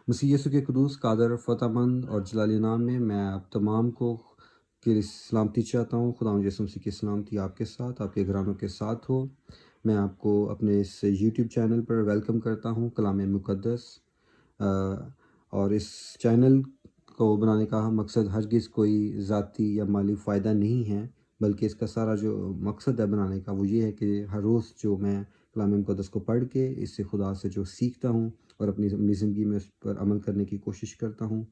مسیح یسوع کے قدوس قادر فتح مند اور جلالی نام میں میں آپ تمام کو کی سلامتی چاہتا ہوں۔ خدا یسوع مسیح کی سلامتی آپ کے ساتھ، آپ کے گھرانوں کے ساتھ ہو۔ میں آپ کو اپنے اس یوٹیوب چینل پر ویلکم کرتا ہوں، کلام مقدس۔ اور اس چینل کو بنانے کا مقصد ہرگز کوئی ذاتی یا مالی فائدہ نہیں ہے، بلکہ اس کا سارا جو مقصد ہے بنانے کا وہ یہ ہے کہ ہر روز جو میں کلام مقدس کو پڑھ کے اس سے خدا سے جو سیکھتا ہوں اور اپنی زندگی میں اس پر عمل کرنے کی کوشش کرتا ہوں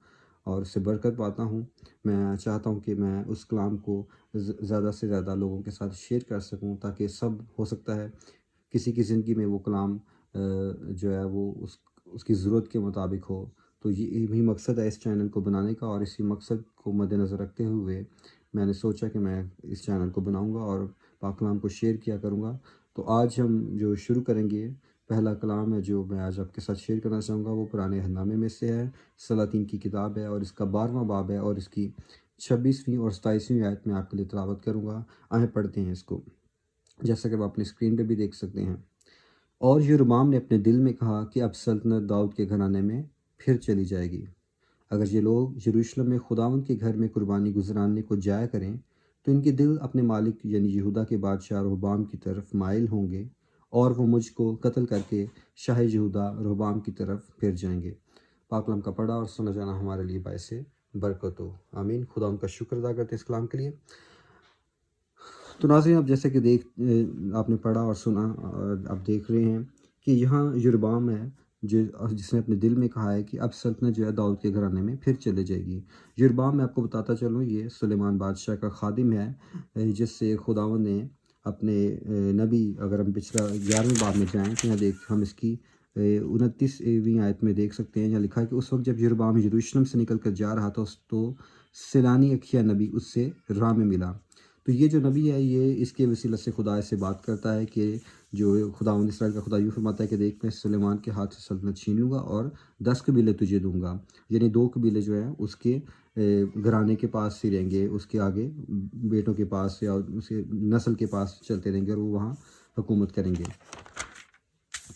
اور اس سے برکت پاتا ہوں۔ میں چاہتا ہوں کہ میں اس کلام کو زیادہ سے زیادہ لوگوں کے ساتھ شیئر کر سکوں، تاکہ سب ہو سکتا ہے کسی کی زندگی میں وہ کلام جو ہے وہ اس کی ضرورت کے مطابق ہو۔ تو یہ بھی مقصد ہے اس چینل کو بنانے کا، اور اسی مقصد کو مد نظر رکھتے ہوئے میں نے سوچا کہ میں اس چینل کو بناؤں گا اور پاک کلام کو شیئر کیا کروں گا۔ تو آج ہم جو شروع کریں گے، پہلا کلام ہے جو میں آج آپ کے ساتھ شیئر کرنا چاہوں گا، وہ پرانے عہد نامے میں سے ہے، سلاطین کی کتاب ہے، اور اس کا 12واں باب ہے، اور اس کی 26ویں اور 27ویں آیت میں آپ کے لیے تلاوت کروں گا۔ آئیں پڑھتے ہیں اس کو، جیسا کہ آپ اپنی اسکرین پہ بھی دیکھ سکتے ہیں۔ اور یربعام نے اپنے دل میں کہا کہ اب سلطنت داؤد کے گھرانے میں پھر چلی جائے گی۔ اگر یہ لوگ یروشلم میں خداوند کے گھر میں قربانی گزرانے کو جایا کریں تو ان کے دل اپنے مالک یعنی یہودا کے بادشاہ رہبعام کی طرف مائل ہوں گے، اور وہ مجھ کو قتل کر کے شاہ یہودا رہبعام کی طرف پھر جائیں گے۔ پاک کلام کا پڑھا اور سنا جانا ہمارے لیے باعث برکت ہو، آمین۔ خدا ان کا شکر ادا کرتے ہیں اس کلام کے لیے۔ تو ناظرین، اب جیسے کہ آپ نے پڑھا اور سنا، آپ دیکھ رہے ہیں کہ یہاں یربعام ہے جس نے اپنے دل میں کہا ہے کہ اب سلطنت جو ہے داؤد کے گھرانے میں پھر چلے جائے گی۔ یربعام، میں آپ کو بتاتا چلوں، یہ سلیمان بادشاہ کا خادم ہے، جس سے خداوند نے اپنے نبی، اگر ہم پچھلا 11ویں باب میں جائیں تو یہاں ہم اس کی 29ویں آیت میں دیکھ سکتے ہیں، یہاں لکھا ہے کہ اس وقت جب یربعام یروشلم سے نکل کر جا رہا تھا تو سیلانی اکھیا نبی اس سے راہ میں ملا۔ تو یہ جو نبی ہے، یہ اس کے وسیلہ سے خدا سے بات کرتا ہے کہ جو خداوند اسرائیل کا خدا یوں فرماتا ہے کہ دیکھ، میں سلیمان کے ہاتھ سے سلطنت چھین لوں گا اور 10 قبیلے تجھے دوں گا، یعنی 2 قبیلے جو ہیں اس کے گھرانے کے پاس ہی رہیں گے، اس کے آگے بیٹوں کے پاس یا اس کے نسل کے پاس چلتے رہیں گے، اور وہ وہاں حکومت کریں گے۔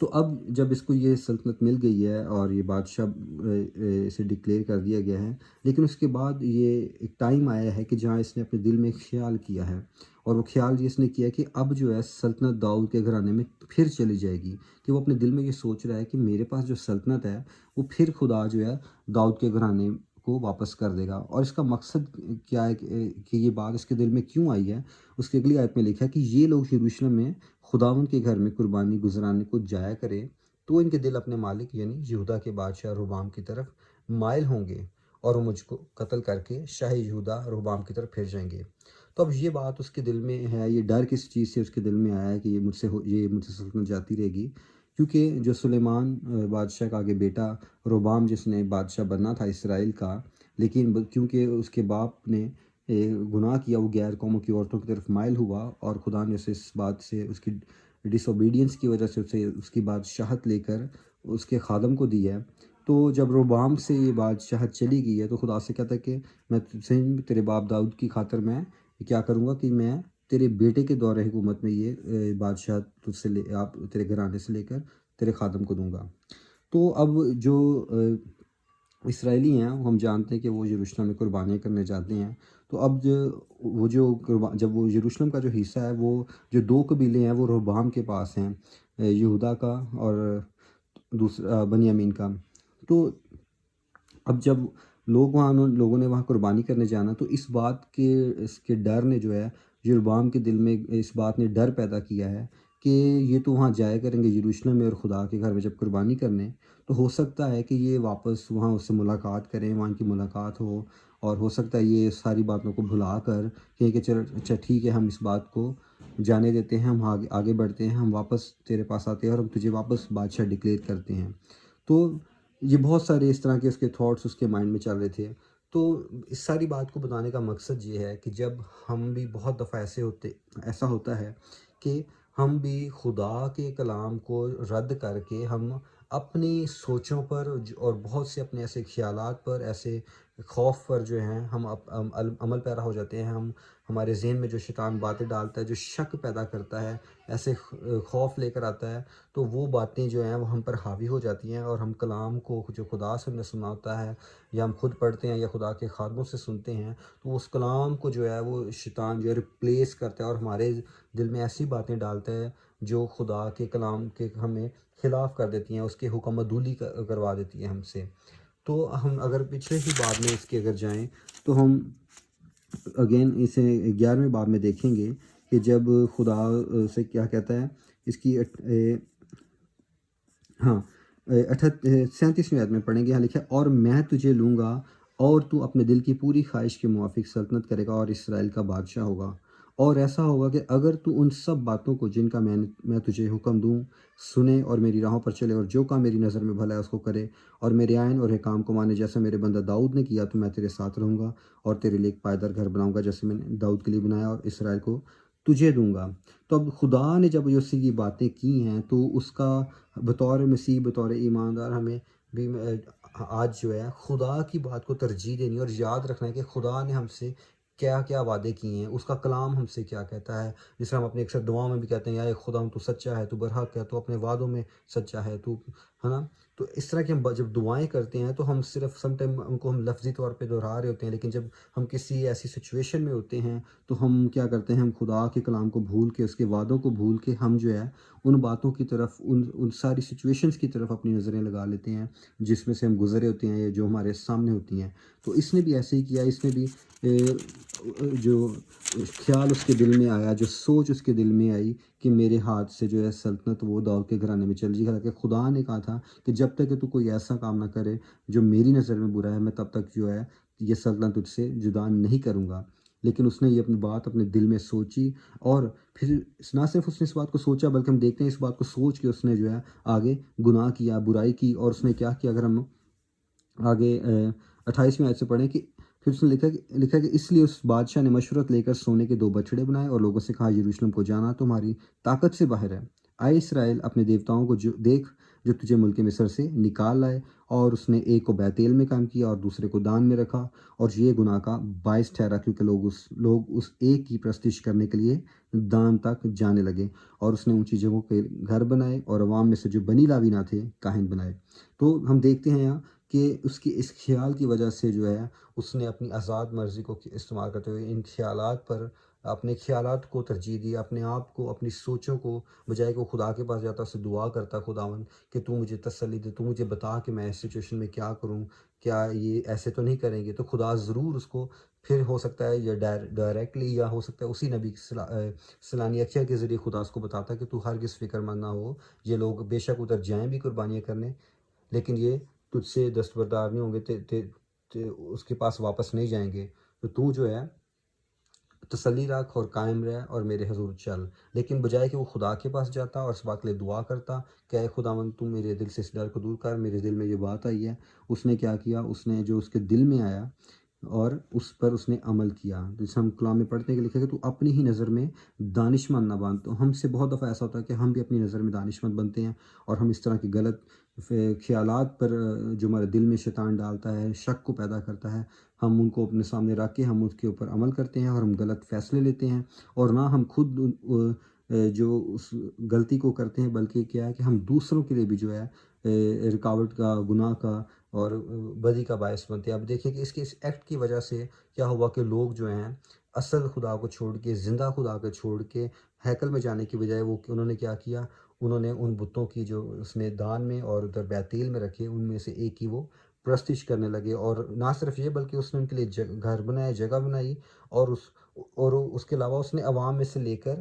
تو اب جب اس کو یہ سلطنت مل گئی ہے اور یہ بادشاہ اسے ڈکلیئر کر دیا گیا ہے، لیکن اس کے بعد یہ ایک ٹائم آیا ہے کہ جہاں اس نے اپنے دل میں خیال کیا ہے، اور وہ خیال اس نے کیا کہ اب جو ہے سلطنت داؤد کے گھرانے میں پھر چلی جائے گی، کہ وہ اپنے دل میں یہ سوچ رہا ہے کہ میرے پاس جو سلطنت ہے وہ پھر خدا جو ہے داؤد کے گھرانے کو واپس کر دے گا۔ اور اس کا مقصد کیا ہے کہ یہ بات اس کے دل میں کیوں آئی ہے؟ اس کی اگلی آیت میں لکھا ہے کہ یہ لوگ یروشلم میں خداوند کے گھر میں قربانی گزرانے کو جایا کرے تو ان کے دل اپنے مالک یعنی یہودا کے بادشاہ رہبعام کی طرف مائل ہوں گے، اور وہ مجھ کو قتل کر کے شاہ یہودا رہبعام کی طرف پھر جائیں گے۔ تو اب یہ بات اس کے دل میں ہے، یہ ڈر کس چیز سے اس کے دل میں آیا ہے کہ یہ مجھ سے سلطنت جاتی رہے گی؟ کیونکہ جو سلیمان بادشاہ کا آگے بیٹا رہبعام، جس نے بادشاہ بننا تھا اسرائیل کا، لیکن کیونکہ اس کے باپ نے گناہ کیا، وہ غیر قوموں کی عورتوں کی طرف مائل ہوا، اور خدا نے اسے اس بات سے، اس کی ڈس اوبیڈینس کی وجہ سے اسے اس کی بادشاہت لے کر اس کے خادم کو دی ہے۔ تو جب رہبعام سے یہ بادشاہت چلی گئی ہے تو خدا سے کہتا ہے کہ میں تیرے باپ داؤد کی خاطر میں کیا کروں گا کہ میں تیرے بیٹے کے دور حکومت میں یہ بادشاہ تجھ سے آپ تیرے گھرانے سے لے کر تیرے خادم کو دوں گا۔ تو اب جو اسرائیلی ہیں، ہم جانتے ہیں کہ وہ یروشلم میں قربانیاں کرنے جاتے ہیں۔ تو اب جب وہ یروشلم کا جو حصہ ہے، وہ جو 2 قبیلے ہیں وہ رہبعام کے پاس ہیں، یہودا کا اور دوسرا بنیامین کا۔ تو اب جب لوگوں نے وہاں قربانی کرنے جانا، تو اس کے ڈر نے جو ہے یربعام کے دل میں، اس بات نے ڈر پیدا کیا ہے کہ یہ تو وہاں جایا کریں گے یروشلم میں، اور خدا کے گھر میں جب قربانی کرنے، تو ہو سکتا ہے کہ یہ واپس وہاں اس سے ملاقات کریں، وہاں کی ملاقات ہو، اور ہو سکتا ہے یہ ساری باتوں کو بھلا کر کہ چلو اچھا ٹھیک ہے، ہم اس بات کو جانے دیتے ہیں، ہم آگے بڑھتے ہیں، ہم واپس تیرے پاس آتے ہیں اور ہم تجھے واپس بادشاہ ڈکلیئر کرتے ہیں۔ تو یہ بہت سارے اس طرح کے اس کے تھاٹس اس کے مائنڈ میں چل رہے تھے۔ تو اس ساری بات کو بتانے کا مقصد یہ ہے کہ جب ہم بھی بہت دفعہ ایسا ہوتا ہے کہ ہم بھی خدا کے کلام کو رد کر کے ہم اپنی سوچوں پر اور بہت سے اپنے ایسے خیالات پر، ایسے خوف پر جو ہیں ہم عمل پیرا ہو جاتے ہیں، ہمارے ذہن میں جو شیطان باتیں ڈالتا ہے، جو شک پیدا کرتا ہے، ایسے خوف لے کر آتا ہے، تو وہ باتیں جو ہیں وہ ہم پر حاوی ہو جاتی ہیں، اور ہم کلام کو جو خدا سے ہم نے سنا ہوتا ہے یا ہم خود پڑھتے ہیں یا خدا کے خادموں سے سنتے ہیں، تو اس کلام کو جو ہے وہ شیطان جو ہے ریپلیس کرتا ہے اور ہمارے دل میں ایسی باتیں ڈالتا ہے جو خدا کے کلام کے ہمیں خلاف کر دیتی ہیں، اس کے حکم عدولی کروا دیتی ہیں ہم سے۔ تو ہم اگر پچھلے ہی باب میں اس کے اگر جائیں تو ہم اگین اسے 11ویں باب میں دیکھیں گے کہ جب خدا سے کیا کہتا ہے، اس کی ہاں 37ویں آیت میں پڑھیں گے، یہاں لکھا ہے اور میں تجھے لوں گا اور تو اپنے دل کی پوری خواہش کے موافق سلطنت کرے گا اور اسرائیل کا بادشاہ ہوگا۔ اور ایسا ہوگا کہ اگر تو ان سب باتوں کو جن کا میں تجھے حکم دوں سنے اور میری راہوں پر چلے اور جو کام میری نظر میں بھلا ہے اس کو کرے اور میرے آئین اور احکام کو مانے جیسا میرے بندہ داؤد نے کیا، تو میں تیرے ساتھ رہوں گا اور تیرے لیے ایک پائیدار گھر بناؤں گا جیسے میں نے داؤد کے لیے بنایا اور اسرائیل کو تجھے دوں گا۔ تو اب خدا نے جب اسی کی باتیں کی ہیں تو اس کا بطور مسیح، بطور ایماندار ہمیں بھی آج جو ہے خدا کی بات کو ترجیح دینی اور یاد رکھنا ہے کہ خدا نے ہم سے کیا کیا وعدے کیے ہیں، اس کا کلام ہم سے کیا کہتا ہے۔ جس طرح ہم اپنے اکثر دعاؤں میں بھی کہتے ہیں یا خدا تو سچا ہے، تو برحق ہے، تو اپنے وعدوں میں سچا ہے، تو ہے نا۔ تو اس طرح کی ہم جب دعائیں کرتے ہیں تو ہم صرف سم ٹائم ان کو ہم لفظی طور پہ دہرا رہے ہوتے ہیں، لیکن جب ہم کسی ایسی سچویشن میں ہوتے ہیں تو ہم کیا کرتے ہیں، ہم خدا کے کلام کو بھول کے، اس کے وعدوں کو بھول کے، ہم جو ہے ان باتوں کی طرف، ان ساری سچویشنز کی طرف اپنی نظریں لگا لیتے ہیں جس میں سے ہم گزرے ہوتے ہیں یا جو ہمارے سامنے ہوتی ہیں۔ تو اس نے بھی ایسے ہی کیا، اس نے بھی جو خیال اس کے دل میں آیا، جو سوچ اس کے دل میں آئی کہ میرے ہاتھ سے جو ہے سلطنت وہ داؤد کے گھرانے میں چل جائے گی، حالانکہ خدا نے کہا تھا کہ جب تک کہ تو کوئی ایسا کام نہ کرے جو میری نظر میں برا ہے، میں تب تک جو ہے یہ سلطنت تجھ سے جدا نہیں کروں گا۔ لیکن اس نے یہ اپنی بات اپنے دل میں سوچی، اور پھر نہ صرف اس نے اس بات کو سوچا بلکہ ہم دیکھتے ہیں اس بات کو سوچ کے اس نے جو ہے آگے گناہ کیا، برائی کی، اور اس نے کیا کیا، اگر ہم آگے 28ویں آیت سے پڑھیں کہ پھر اس نے لکھا کہ اس لیے اس بادشاہ نے مشورت لے کر سونے کے 2 بچڑے بنائے اور لوگوں سے کہا یروشلم کو جانا تمہاری طاقت سے باہر ہے، آئے اسرائیل اپنے دیوتاؤں کو دیکھ جو تجھے ملک مصر سے نکال لائے۔ اور اس نے ایک کو بیتیل میں قائم کیا اور دوسرے کو دان میں رکھا، اور یہ گناہ کا باعث ٹھہرا کیونکہ لوگ اس ایک کی پرستش کرنے کے لیے دان تک جانے لگے۔ اور اس نے اونچی جگہوں کے گھر بنائے اور عوام میں سے جو بنی لاوی نہ تھے کاہن بنائے۔ تو ہم دیکھتے ہیں یہاں کہ اس کی اس خیال کی وجہ سے جو ہے اس نے اپنی آزاد مرضی کو استعمال کرتے ہوئے ان خیالات پر، اپنے خیالات کو ترجیح دی، اپنے آپ کو، اپنی سوچوں کو، بجائے کہ وہ خدا کے پاس جاتا، اسے دعا کرتا خداوند کہ تو مجھے تسلی دے، تو مجھے بتا کہ میں اس سچویشن میں کیا کروں، کیا یہ ایسے تو نہیں کریں گے، تو خدا ضرور اس کو پھر ہو سکتا ہے یا ڈائریکٹلی یا ہو سکتا ہے اسی نبی سلانی اکھیا کے ذریعے خدا اس کو بتاتا کہ تو ہرگز فکر مند نہ ہو، یہ لوگ بے شک ادھر جائیں بھی قربانیاں کرنے لیکن یہ تجھ سے دستبردار نہیں ہوں گے، اس کے پاس واپس نہیں جائیں گے، تو جو ہے تسلی رکھ اور قائم رہ اور میرے حضور چل۔ لیکن بجائے کہ وہ خدا کے پاس جاتا اور اس بات کے لیے دعا کرتا کہ اے خداوند تو میرے دل سے اس ڈر کو دور کر، میرے دل میں یہ بات آئی ہے، اس نے کیا کیا، اس نے جو اس کے دل میں آیا اور اس پر اس نے عمل کیا۔ جیسے ہم کلام میں پڑھتے ہیں کہ لکھا کہ تو اپنی ہی نظر میں دانش مند نہ بن۔ تو ہم سے بہت دفعہ ایسا ہوتا ہے کہ ہم بھی اپنی نظر میں دانش مند بنتے ہیں اور ہم اس طرح کی غلط خیالات پر جو ہمارے دل میں شیطان ڈالتا ہے، شک کو پیدا کرتا ہے، ہم ان کو اپنے سامنے رکھ کے ہم اس کے اوپر عمل کرتے ہیں اور ہم غلط فیصلے لیتے ہیں، اور نہ ہم خود جو اس غلطی کو کرتے ہیں بلکہ کیا ہے کہ ہم دوسروں کے لیے بھی جو ہے رکاوٹ کا، گناہ کا اور بدی کا باعث بنتے ہیں۔ اب دیکھیں کہ اس ایکٹ کی وجہ سے کیا ہوا کہ لوگ جو ہیں اصل خدا کو چھوڑ کے، زندہ خدا کو چھوڑ کے ہیکل میں جانے کی بجائے انہوں نے کیا کیا، انہوں نے ان بتوں کی جو اس نے دان میں اور ادھر بیتیل میں رکھے ان میں سے ایک کی وہ پرستش کرنے لگے۔ اور نہ صرف یہ بلکہ اس نے ان کے لیے گھر بنائے، جگہ بنائی، اور اس کے علاوہ اس نے عوام میں سے لے کر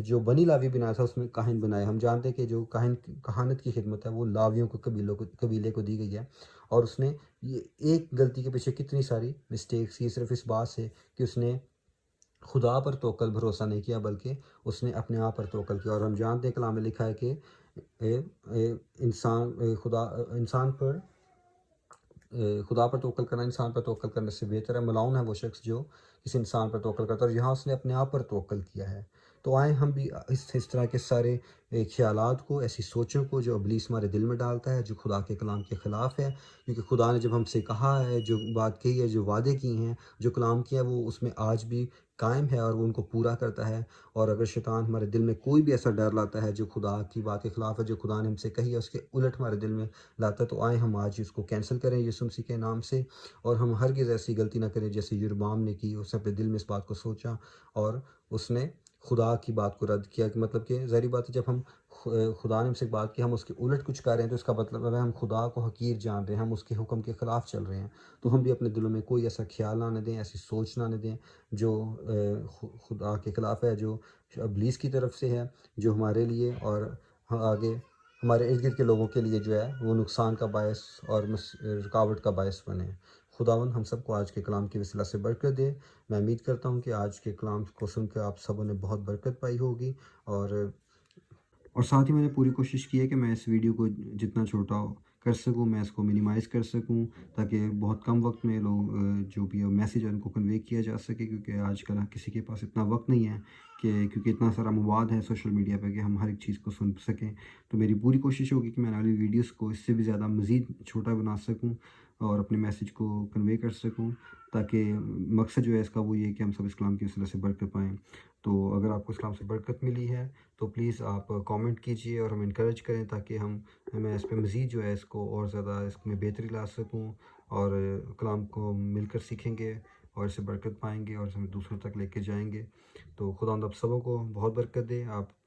جو بنی لاوی بنایا تھا اس میں کاہن بنائے۔ ہم جانتے ہیں کہ جو کہانت کی خدمت ہے وہ لاویوں کو قبیلے کو دی گئی ہے، اور اس نے یہ ایک غلطی کے پیچھے کتنی ساری مسٹیکس کی، صرف اس بات سے کہ اس نے خدا پر توکل بھروسہ نہیں کیا بلکہ اس نے اپنے آپ پر توکل کیا۔ اور ہم جانتے ہیں کلام میں لکھا ہے کہ خدا پر توکل کرنا انسان پر توکل کرنے سے بہتر ہے، ملعون ہے وہ شخص جو کسی انسان پر توکل کرتا ہے، اور یہاں اس نے اپنے آپ پر توکل کیا ہے۔ تو آئیں ہم بھی اس طرح کے سارے خیالات کو، ایسی سوچوں کو جو ابلیس ہمارے دل میں ڈالتا ہے، جو خدا کے کلام کے خلاف ہے، کیونکہ خدا نے جب ہم سے کہا ہے، جو بات کہی ہے، جو وعدے کی ہیں، جو کلام کیا ہے، وہ اس میں آج بھی قائم ہے اور وہ ان کو پورا کرتا ہے۔ اور اگر شیطان ہمارے دل میں کوئی بھی ایسا ڈر لاتا ہے جو خدا کی بات کے خلاف ہے، جو خدا نے ہم سے کہی ہے، اس کے الٹ ہمارے دل میں لاتا ہے، تو آئیں ہم آج اس کو کینسل کریں یسوع مسیح کے نام سے، اور ہم ہرگز ایسی غلطی نہ کریں جیسے یربعام نے کی۔ اس نے اپنے دل میں اس بات کو سوچا اور اس نے خدا کی بات کو رد کیا، کہ مطلب کہ ظاہری بات ہے، جب ہم خدا نے ہم سے بات کی، ہم اس کے الٹ کچھ کر رہے ہیں، تو اس کا مطلب ہے ہم خدا کو حقیر جان رہے ہیں، ہم اس کے حکم کے خلاف چل رہے ہیں۔ تو ہم بھی اپنے دلوں میں کوئی ایسا خیال آنے دیں، ایسی سوچ نہ دیں جو خدا کے خلاف ہے، جو ابلیس کی طرف سے ہے، جو ہمارے لیے اور آگے ہمارے ارد گرد کے لوگوں کے لیے جو ہے وہ نقصان کا باعث اور رکاوٹ کا باعث بنے۔ خداوند ہم سب کو آج کے کلام کی وسیلہ سے برکت دے۔ میں امید کرتا ہوں کہ آج کے کلام کو سن کے آپ سبوں نے بہت برکت پائی ہوگی، اور ساتھ ہی میں نے پوری کوشش کی ہے کہ میں اس ویڈیو کو جتنا چھوٹا کر سکوں، میں اس کو منیمائز کر سکوں، تاکہ بہت کم وقت میں لوگ جو بھی میسیج ہے ان کو کنوے کیا جا سکے، کیونکہ آج کل کسی کے پاس اتنا وقت نہیں ہے کیونکہ اتنا سارا مواد ہے سوشل میڈیا پہ کہ ہم ہر ایک چیز کو سن سکیں۔ تو میری پوری کوشش ہوگی کہ میں اگلی ویڈیوز کو اس سے بھی زیادہ مزید چھوٹا بنا سکوں اور اپنے میسیج کو کنوے کر سکوں، تاکہ مقصد جو ہے اس کا وہ یہ کہ ہم سب اسلام کی وسیلہ سے برکت پائیں۔ تو اگر آپ کو اسلام سے برکت ملی ہے تو پلیز آپ کامنٹ کیجئے اور ہمیں انکریج کریں، تاکہ میں اس پہ مزید جو ہے اس کو اور زیادہ اس میں بہتری لا سکوں، اور کلام کو مل کر سیکھیں گے اور اس سے برکت پائیں گے اور اسے دوسروں تک لے کے جائیں گے۔ تو خدا آپ سبوں کو بہت برکت دے۔ آپ